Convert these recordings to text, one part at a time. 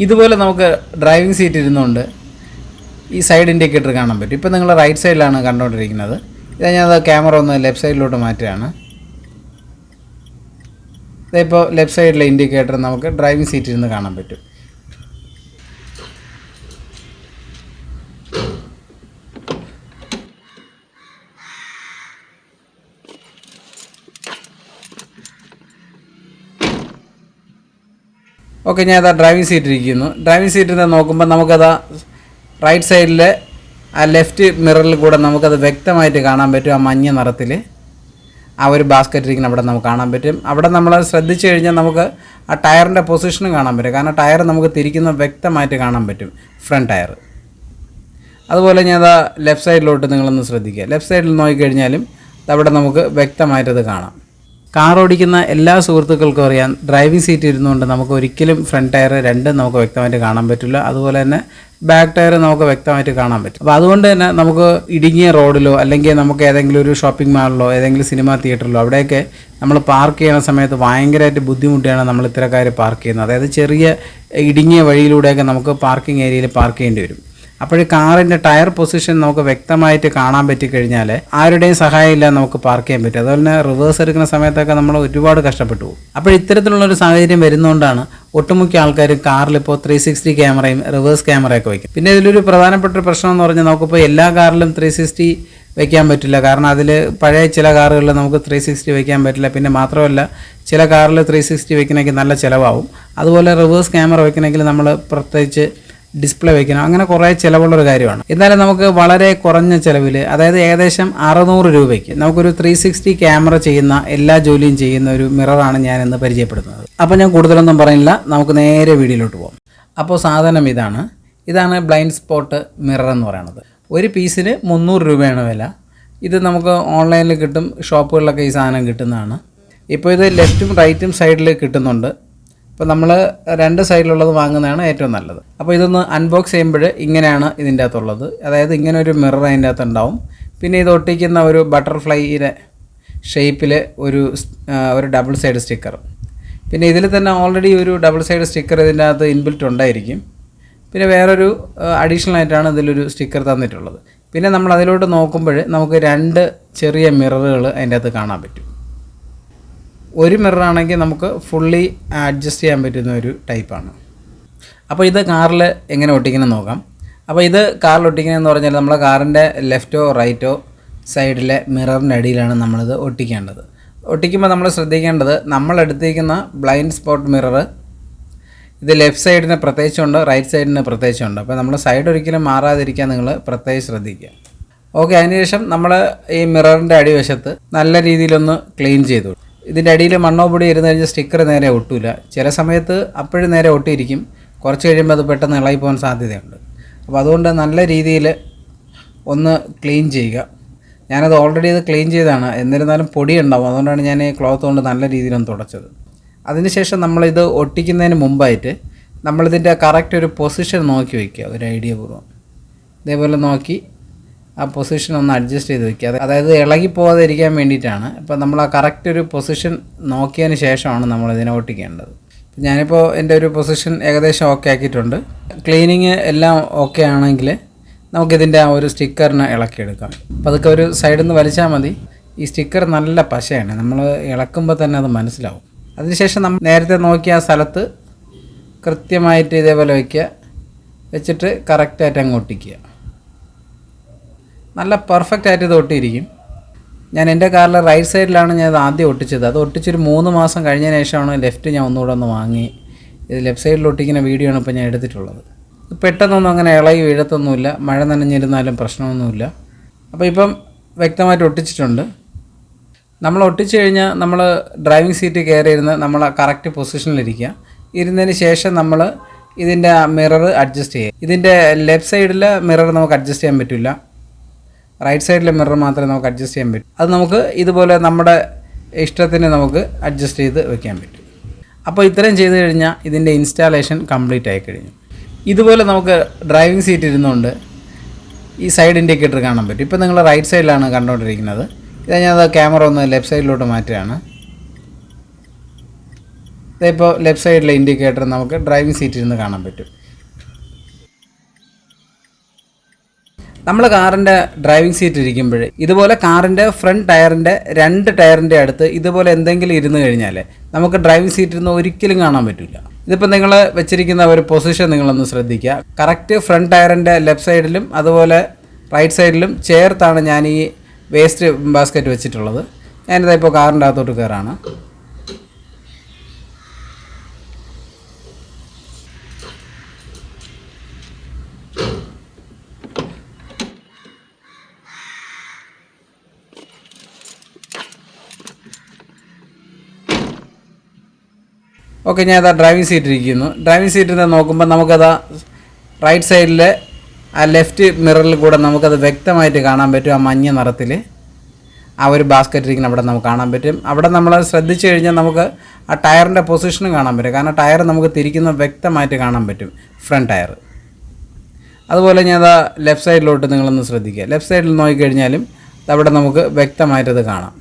ഇതുപോലെ നമുക്ക് driving seat ഇരുന്നുകൊണ്ട് ഈ സൈഡ് ഇൻഡിക്കേറ്റർ കാണാൻ പറ്റും. ഇപ്പോൾ നിങ്ങൾ റൈറ്റ് സൈഡിലാണ് കണ്ടുകൊണ്ടിരിക്കുന്നത്. ഇതാ ഞാനത് ക്യാമറ ഒന്ന് ലെഫ്റ്റ് സൈഡിലോട്ട് മാറ്റുകയാണ്. ഇതിപ്പോൾ ലെഫ്റ്റ് സൈഡിലെ ഇൻഡിക്കേറ്റർ നമുക്ക് ഡ്രൈവിംഗ് സീറ്റിൽ നിന്ന് കാണാൻ പറ്റും. ഓക്കെ, ഞാൻ അതാ ഡ്രൈവിംഗ് സീറ്റ് ഇരിക്കുന്നു. ഡ്രൈവിംഗ് സീറ്റിൽ നിന്ന് നോക്കുമ്പോൾ നമുക്കതാ റൈറ്റ് സൈഡിലെ ആ ലെഫ്റ്റ് മിററിൽ കൂടെ നമുക്കത് വ്യക്തമായിട്ട് കാണാൻ പറ്റും. ആ മഞ്ഞ നിറത്തിൽ ആ ഒരു ബാസ്ക്കറ്റ് ഇരിക്കുന്ന അവിടെ നമുക്ക് കാണാൻ പറ്റും. അവിടെ നമ്മൾ ശ്രദ്ധിച്ചു കഴിഞ്ഞാൽ നമുക്ക് ആ ടയറിൻ്റെ പൊസിഷനും കാണാൻ പറ്റും. കാരണം ടയർ നമുക്ക് തിരിക്കുന്ന വ്യക്തമായിട്ട് കാണാൻ പറ്റും, ഫ്രണ്ട് ടയർ. അതുപോലെ ഞാൻ അതാ ലെഫ്റ്റ് സൈഡിലോട്ട് നിങ്ങളൊന്ന് ശ്രദ്ധിക്കുക. ലെഫ്റ്റ് സൈഡിൽ നോക്കിക്കഴിഞ്ഞാലും അവിടെ നമുക്ക് വ്യക്തമായിട്ടത് കാണാം. കാർ ഓടിക്കുന്ന എല്ലാ സുഹൃത്തുക്കൾക്കും അറിയാം, ഡ്രൈവിംഗ് സീറ്റ് ഇരുന്നുകൊണ്ട് നമുക്ക് ഒരിക്കലും ഫ്രണ്ട് ടയർ രണ്ടും നമുക്ക് വ്യക്തമായിട്ട് കാണാൻ പറ്റില്ല. അതുപോലെ തന്നെ ബാക്ക് ടയർ നമുക്ക് വ്യക്തമായിട്ട് കാണാൻ പറ്റും. അപ്പോൾ അതുകൊണ്ട് തന്നെ നമുക്ക് ഇടുങ്ങിയ റോഡിലോ അല്ലെങ്കിൽ നമുക്ക് ഏതെങ്കിലും ഒരു ഷോപ്പിംഗ് മാളിലോ ഏതെങ്കിലും സിനിമാ തിയേറ്ററിലോ അവിടെയൊക്കെ നമ്മൾ പാർക്ക് ചെയ്യുന്ന സമയത്ത് ഭയങ്കരമായിട്ട് ബുദ്ധിമുട്ടിയാണ് നമ്മൾ ഇത്തരക്കാർ പാർക്ക് ചെയ്യുന്നത്. അതായത് ചെറിയ ഇടുങ്ങിയ വഴിയിലൂടെയൊക്കെ നമുക്ക് പാർക്കിംഗ് ഏരിയയിൽ പാർക്ക് ചെയ്യേണ്ടി വരും. അപ്പോൾ കാറിൻ്റെ ടയർ പൊസിഷൻ നമുക്ക് വ്യക്തമായിട്ട് കാണാൻ പറ്റിക്കഴിഞ്ഞാൽ ആരുടെയും സഹായം ഇല്ലാതെ നമുക്ക് പാർക്ക് ചെയ്യാൻ പറ്റും. അതുപോലെ തന്നെ റിവേഴ്സ് എടുക്കുന്ന സമയത്തൊക്കെ നമ്മൾ ഒരുപാട് കഷ്ടപ്പെട്ടു പോകും. അപ്പോൾ ഇത്തരത്തിലുള്ളൊരു സാഹചര്യം വരുന്നതുകൊണ്ടാണ് ഒട്ടുമുക്ക ആൾക്കാർ കാറിൽ ഇപ്പോൾ 360 ക്യാമറയും റിവേഴ്സ് ക്യാമറയൊക്കെ വയ്ക്കും. പിന്നെ ഇതിലൊരു പ്രധാനപ്പെട്ട പ്രശ്നം എന്ന് പറഞ്ഞാൽ നമുക്കിപ്പോൾ എല്ലാ കാറിലും 360 വയ്ക്കാൻ പറ്റില്ല. കാരണം അതിൽ പഴയ ചില കാറുകളിൽ നമുക്ക് 360 വയ്ക്കാൻ പറ്റില്ല. പിന്നെ മാത്രമല്ല, ചില കാറിൽ 360 വയ്ക്കണമെങ്കിൽ നല്ല ചിലവാകും. അതുപോലെ റിവേഴ്സ് ക്യാമറ വയ്ക്കണമെങ്കിൽ നമ്മൾ പ്രത്യേകിച്ച് ഡിസ്പ്ലേ വയ്ക്കണം. അങ്ങനെ കുറേ ചിലവുള്ളൊരു കാര്യമാണ്. എന്നാലും നമുക്ക് വളരെ കുറഞ്ഞ ചിലവിൽ, അതായത് ഏകദേശം 600 രൂപയ്ക്ക് നമുക്കൊരു 360 ക്യാമറ ചെയ്യുന്ന എല്ലാ ജോലിയും ചെയ്യുന്ന ഒരു മിററാണ് ഞാൻ ഇന്ന് പരിചയപ്പെടുത്തുന്നത്. അപ്പോൾ ഞാൻ കൂടുതലൊന്നും പറയുന്നില്ല, നമുക്ക് നേരെ വീഡിയോയിലോട്ട് പോകാം. അപ്പോൾ സാധനം ഇതാണ് ബ്ലൈൻഡ് സ്പോട്ട് മിറർ എന്ന് പറയുന്നത്. ഒരു പീസിന് 300 രൂപയാണ് വില. ഇത് നമുക്ക് ഓൺലൈനിൽ കിട്ടും, ഷോപ്പുകളിലൊക്കെ ഈ സാധനം കിട്ടുന്നതാണ്. ഇപ്പോൾ ഇത് ലെഫ്റ്റും റൈറ്റും സൈഡിൽ കിട്ടുന്നുണ്ട്. അപ്പോൾ നമ്മൾ രണ്ട് സൈഡിലുള്ളത് വാങ്ങുന്നതാണ് ഏറ്റവും നല്ലത്. അപ്പോൾ ഇതൊന്ന് അൺബോക്സ് ചെയ്യുമ്പോൾ ഇങ്ങനെയാണ് ഇതിൻ്റെ അകത്തുള്ളത്. അതായത് ഇങ്ങനെ ഒരു മിറർ അതിൻ്റെ അകത്ത് ഉണ്ടാവും. പിന്നെ ഇത് ഒട്ടിക്കുന്ന ഒരു ബട്ടർഫ്ലൈയുടെ ഷേപ്പിൽ ഒരു ഡബിൾ സൈഡ് സ്റ്റിക്കർ. പിന്നെ ഇതിൽ തന്നെ ഓൾറെഡി ഒരു ഡബിൾ സൈഡ് സ്റ്റിക്കർ ഇതിൻ്റെ അകത്ത് ഇൻബിൽറ്റ് ഉണ്ടായിരിക്കും. പിന്നെ വേറൊരു അഡീഷണൽ ആയിട്ടാണ് ഇതിലൊരു സ്റ്റിക്കർ തന്നിട്ടുള്ളത്. പിന്നെ നമ്മൾ അതിലോട്ട് നോക്കുമ്പോൾ നമുക്ക് രണ്ട് ചെറിയ മിററുകൾ അതിൻ്റെ അകത്ത് കാണാൻ പറ്റും. ഒരു മിററാണെങ്കിൽ നമുക്ക് ഫുള്ളി അഡ്ജസ്റ്റ് ചെയ്യാൻ പറ്റുന്ന ഒരു ടൈപ്പാണ്. അപ്പോൾ ഇത് കാറിൽ എങ്ങനെ ഒട്ടിക്കണം നോക്കാം. അപ്പോൾ ഇത് കാറിൽ ഒട്ടിക്കണമെന്ന് പറഞ്ഞാൽ നമ്മളെ കാറിൻ്റെ ലെഫ്റ്റോ റൈറ്റോ സൈഡിലെ മിററിൻ്റെ അടിയിലാണ് നമ്മളിത് ഒട്ടിക്കേണ്ടത്. ഒട്ടിക്കുമ്പോൾ നമ്മൾ ശ്രദ്ധിക്കേണ്ടത്, നമ്മളെടുത്തിരിക്കുന്ന ബ്ലൈൻഡ് സ്പോട്ട് മിറർ ഇത് ലെഫ്റ്റ് സൈഡിന് പ്രത്യേകിച്ചുണ്ട്, റൈറ്റ് സൈഡിന് പ്രത്യേകിച്ചുണ്ട്. അപ്പോൾ നമ്മൾ സൈഡ് ഒരിക്കലും മാറാതിരിക്കാൻ നിങ്ങൾ പ്രത്യേകിച്ച് ശ്രദ്ധിക്കുക. ഓക്കെ, അതിനുശേഷം നമ്മൾ ഈ മിററിൻ്റെ അടിവശത്ത് നല്ല രീതിയിലൊന്ന് ക്ലീൻ ചെയ്തു. ഇതിൻ്റെ അടിയിൽ മണ്ണോ പൊടി ഇരുന്ന് കഴിഞ്ഞാൽ സ്റ്റിക്കർ നേരെ ഒട്ടില്ല. ചില സമയത്ത് അപ്പോഴും നേരെ ഒട്ടിയിരിക്കും, കുറച്ച് കഴിയുമ്പോൾ അത് പെട്ടെന്ന് ഇളകി പോകാൻ സാധ്യതയുണ്ട്. അപ്പോൾ അതുകൊണ്ട് നല്ല രീതിയിൽ ഒന്ന് ക്ലീൻ ചെയ്യുക. ഞാനത് ഓൾറെഡി ഇത് ക്ലീൻ ചെയ്താണ്, എന്നിരുന്നാലും പൊടി ഉണ്ടാവും. അതുകൊണ്ടാണ് ഞാൻ ഈ ക്ലോത്ത് കൊണ്ട് നല്ല രീതിയിലൊന്ന് തുടച്ചത്. അതിനുശേഷം നമ്മളിത് ഒട്ടിക്കുന്നതിന് മുമ്പായിട്ട് നമ്മളിതിൻ്റെ കറക്റ്റ് ഒരു പൊസിഷൻ നോക്കി വയ്ക്കുക, ഒരു ഐഡിയ പൂർവ്വം. ഇതേപോലെ നോക്കി ആ പൊസിഷൻ ഒന്ന് അഡ്ജസ്റ്റ് ചെയ്ത് വയ്ക്കുക. അതായത് ഇളകി പോകാതെ ഇരിക്കാൻ വേണ്ടിയിട്ടാണ്. അപ്പോൾ നമ്മൾ ആ കറക്റ്റ് ഒരു പൊസിഷൻ നോക്കിയതിന് ശേഷമാണ് നമ്മളിതിനെ ഒട്ടിക്കേണ്ടത്. ഞാനിപ്പോൾ എൻ്റെ ഒരു പൊസിഷൻ ഏകദേശം ഓക്കെ ആക്കിയിട്ടുണ്ട്. ക്ലീനിങ് എല്ലാം ഓക്കെ ആണെങ്കിൽ നമുക്കിതിൻ്റെ ആ ഒരു സ്റ്റിക്കറിനെ ഇളക്കിയെടുക്കാം. അപ്പോൾ അതൊക്കെ ഒരു സൈഡിൽ നിന്ന് വലിച്ചാൽ മതി. ഈ സ്റ്റിക്കർ നല്ല പശയാണ്, നമ്മൾ ഇളക്കുമ്പോൾ തന്നെ അത് മനസ്സിലാവും. അതിനുശേഷം നമ്മൾ നേരത്തെ നോക്കിയ ആ സ്ഥലത്ത് കൃത്യമായിട്ട് ഇതേപോലെ വയ്ക്കുക. വെച്ചിട്ട് കറക്റ്റായിട്ട് അങ്ങ് ഒട്ടിക്കുക. നല്ല പെർഫെക്റ്റ് ആയിട്ട് ഇത് ഒട്ടിയിരിക്കും. ഞാൻ എൻ്റെ കാറിൽ റൈറ്റ് സൈഡിലാണ് ഞാൻ ഇത് ആദ്യം ഒട്ടിച്ചത്. അത് ഒട്ടിച്ചൊരു 3 മാസം കഴിഞ്ഞതിന് ശേഷമാണ് ലെഫ്റ്റ് ഞാൻ ഒന്നുകൂടെ ഒന്ന് വാങ്ങി ഇത് ലെഫ്റ്റ് സൈഡിൽ ഒട്ടിക്കുന്ന വീഡിയോ ആണ് ഇപ്പോൾ ഞാൻ എടുത്തിട്ടുള്ളത്. പെട്ടെന്നൊന്നും അങ്ങനെ ഇളകി വീഴത്തൊന്നുമില്ല, മഴ നനഞ്ഞിരുന്നാലും പ്രശ്നമൊന്നുമില്ല. അപ്പോൾ ഇപ്പം വ്യക്തമായിട്ട് ഒട്ടിച്ചിട്ടുണ്ട്. നമ്മൾ ഒട്ടിച്ചു കഴിഞ്ഞാൽ നമ്മൾ ഡ്രൈവിംഗ് സീറ്റ് കയറി ഇരുന്ന് നമ്മൾ കറക്റ്റ് പൊസിഷനിലിരിക്കുക. ഇരുന്നതിന് ശേഷം നമ്മൾ ഇതിൻ്റെ മിറർ അഡ്ജസ്റ്റ് ചെയ്യുക. ഇതിൻ്റെ ലെഫ്റ്റ് സൈഡിലെ മിറർ നമുക്ക് അഡ്ജസ്റ്റ് ചെയ്യാൻ പറ്റില്ല, റൈറ്റ് സൈഡിലെ മിറർ മാത്രമേ നമുക്ക് അഡ്ജസ്റ്റ് ചെയ്യാൻ പറ്റൂ. അത് നമുക്ക് ഇതുപോലെ നമ്മുടെ ഇഷ്ടത്തിന് നമുക്ക് അഡ്ജസ്റ്റ് ചെയ്ത് വെക്കാൻ പറ്റും. അപ്പോൾ ഇത്രയും ചെയ്ത് കഴിഞ്ഞാൽ ഇതിൻ്റെ ഇൻസ്റ്റാളേഷൻ കംപ്ലീറ്റ് ആയി കഴിഞ്ഞു. ഇതുപോലെ നമുക്ക് ഡ്രൈവിംഗ് സീറ്റ് ഇരുന്നുകൊണ്ട് ഈ സൈഡ് ഇൻഡിക്കേറ്റർ കാണാൻ പറ്റും. ഇപ്പോൾ നിങ്ങൾ റൈറ്റ് സൈഡിലാണ് കണ്ടുകൊണ്ടിരിക്കുന്നത്. ഇതാ ഞാനത് ക്യാമറ ഒന്ന് ലെഫ്റ്റ് സൈഡിലോട്ട് മാറ്റുകയാണ്. ഇതിപ്പോൾ ലെഫ്റ്റ് സൈഡിലെ ഇൻഡിക്കേറ്റർ നമുക്ക് ഡ്രൈവിംഗ് സീറ്റിൽ നിന്ന് കാണാൻ പറ്റും. നമ്മൾ കാറിൻ്റെ ഡ്രൈവിംഗ് സീറ്റ് ഇരിക്കുമ്പോൾ ഇതുപോലെ കാറിൻ്റെ ഫ്രണ്ട് ടയറിൻ്റെ 2 ടയറിൻ്റെ അടുത്ത് ഇതുപോലെ എന്തെങ്കിലും ഇരുന്ന് കഴിഞ്ഞാൽ നമുക്ക് ഡ്രൈവിംഗ് സീറ്റിൽ നിന്ന് ഒരിക്കലും കാണാൻ പറ്റില്ല. ഇതിപ്പോൾ നിങ്ങൾ വെച്ചിരിക്കുന്ന ഒരു പൊസിഷൻ നിങ്ങളൊന്ന് ശ്രദ്ധിക്കുക. കറക്റ്റ് ഫ്രണ്ട് ടയറിൻ്റെ ലെഫ്റ്റ് സൈഡിലും അതുപോലെ റൈറ്റ് സൈഡിലും ചേർത്താണ് ഞാൻ ഈ വേസ്റ്റ് ബാസ്ക്കറ്റ് വെച്ചിട്ടുള്ളത്. ഞാനിതാ ഇപ്പോൾ കാറിൻ്റെ അകത്തോട്ട് കയറാണ്. ഓക്കെ, ഞാൻ അതാ ഡ്രൈവിംഗ് സീറ്റ് ഇരിക്കുന്നു. ഡ്രൈവിംഗ് സീറ്റിൽ നിന്ന് നോക്കുമ്പോൾ നമുക്കതാ റൈറ്റ് സൈഡിലെ ആ ലെഫ്റ്റ് മിററിൽ കൂടെ നമുക്കത് വ്യക്തമായിട്ട് കാണാൻ പറ്റും. ആ മഞ്ഞ നിറത്തിൽ ആ ഒരു ബാസ്ക്കറ്റ് ഇരിക്കുന്ന അവിടെ നമുക്ക് കാണാൻ പറ്റും. അവിടെ നമ്മൾ ശ്രദ്ധിച്ചു കഴിഞ്ഞാൽ നമുക്ക് ആ ടയറിൻ്റെ പൊസിഷനും കാണാൻ പറ്റും. കാരണം ടയർ നമുക്ക് തിരിക്കുന്ന വ്യക്തമായിട്ട് കാണാൻ പറ്റും, ഫ്രണ്ട് ടയർ. അതുപോലെ ഞാൻ അതാ ലെഫ്റ്റ് സൈഡിലോട്ട് നിങ്ങളൊന്ന് ശ്രദ്ധിക്കുക. ലെഫ്റ്റ് സൈഡിൽ നോക്കിക്കഴിഞ്ഞാലും അവിടെ നമുക്ക് വ്യക്തമായിട്ടത് കാണാം.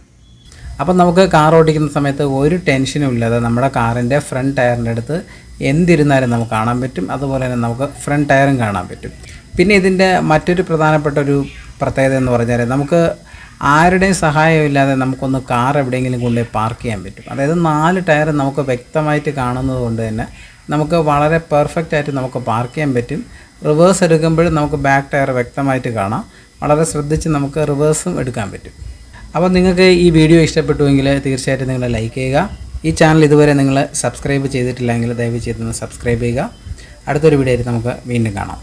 അപ്പം നമുക്ക് കാർ ഓടിക്കുന്ന സമയത്ത് ഒരു ടെൻഷനും ഇല്ലാതെ നമ്മുടെ കാറിൻ്റെ ഫ്രണ്ട് ടയറിൻ്റെ അടുത്ത് എന്തിരുന്നാലും നമുക്ക് കാണാൻ പറ്റും. അതുപോലെ തന്നെ നമുക്ക് ഫ്രണ്ട് ടയറും കാണാൻ പറ്റും. പിന്നെ ഇതിൻ്റെ മറ്റൊരു പ്രധാനപ്പെട്ട ഒരു പ്രത്യേകത എന്ന് പറഞ്ഞാൽ നമുക്ക് ആരുടെയും സഹായമില്ലാതെ നമുക്കൊന്ന് കാർ എവിടെയെങ്കിലും കൊണ്ടുപോയി പാർക്ക് ചെയ്യാൻ പറ്റും. അതായത് 4 ടയർ നമുക്ക് വ്യക്തമായിട്ട് കാണുന്നത് കൊണ്ട് തന്നെ നമുക്ക് വളരെ പെർഫെക്റ്റ് ആയിട്ട് നമുക്ക് പാർക്ക് ചെയ്യാൻ പറ്റും. റിവേഴ്സ് എടുക്കുമ്പോഴും നമുക്ക് ബാക്ക് ടയർ വ്യക്തമായിട്ട് കാണാം. വളരെ ശ്രദ്ധിച്ച് നമുക്ക് റിവേഴ്സും എടുക്കാൻ പറ്റും. അപ്പോൾ നിങ്ങൾക്ക് ഈ വീഡിയോ ഇഷ്ടപ്പെട്ടുവെങ്കിൽ തീർച്ചയായിട്ടും നിങ്ങൾ ലൈക്ക് ചെയ്യുക. ഈ ചാനൽ ഇതുവരെ നിങ്ങൾ സബ്സ്ക്രൈബ് ചെയ്തിട്ടില്ലെങ്കിൽ ദയവ് ചെയ്തൊന്ന് സബ്സ്ക്രൈബ് ചെയ്യുക. അടുത്തൊരു വീഡിയോയിൽ നമുക്ക് വീണ്ടും കാണാം.